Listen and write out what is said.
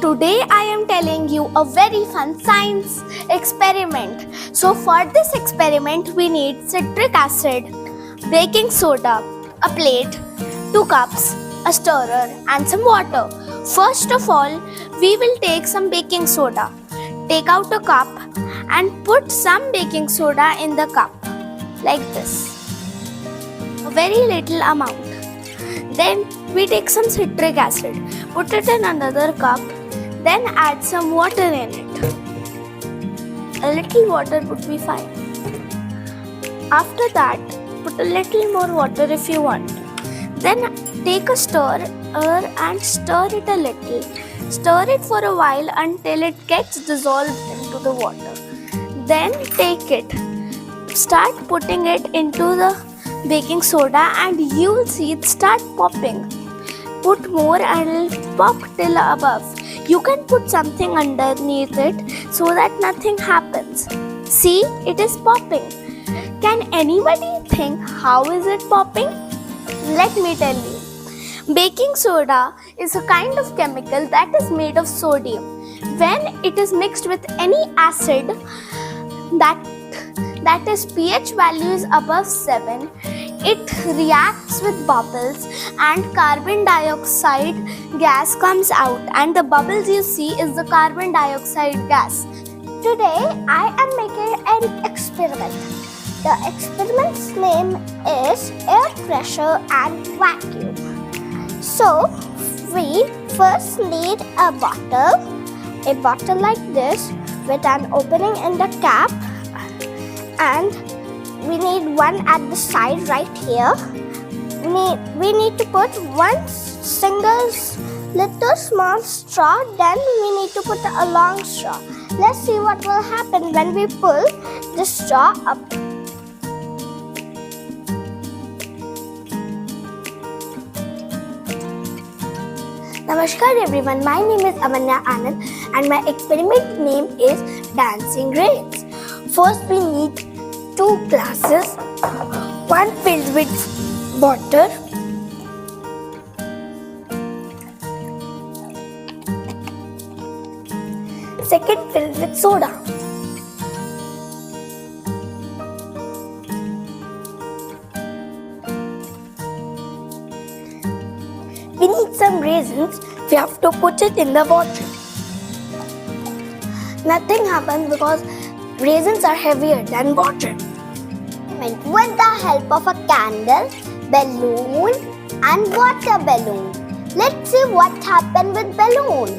Today I am telling you a very fun science experiment. So for this experiment we need citric acid, baking soda, a plate, 2 cups, a stirrer and some water. First of all, we will take some baking soda. Take out a cup and put some baking soda in the cup like this. A very little amount. Then we take some citric acid, put it in another cup, then add some water in it. A little water would be fine. After that, put a little more water if you want. Then take a stirrer and stir it a little. Stir it for a while until it gets dissolved into the water. Then take it. Start putting it into the baking soda and you will see it start popping. Put more and it will pop till above. You can put something underneath it so that nothing happens. See, it is popping. Can anybody think how is it popping? Let me tell you. Baking soda is a kind of chemical that is made of sodium. When it is mixed with any acid that is pH value is above 7, it reacts with bubbles and carbon dioxide gas comes out, and the bubbles you see is the carbon dioxide gas. Today I am making an experiment. The experiment's name is air pressure and vacuum. So we first need a bottle like this with an opening in the cap, and we need one at the side right here. We need to put one single little small straw, then we need to put a long straw. Let's see what will happen when we pull the straw up. Namaskar everyone, my name is Amanya Anand and my experiment name is Dancing Rains. First we need 2 glasses, one filled with water, second filled with soda. We need some raisins, we have to put it in the water. Nothing happens because raisins are heavier than water. With the help of a candle, balloon and water balloon. Let's see what happened with balloon.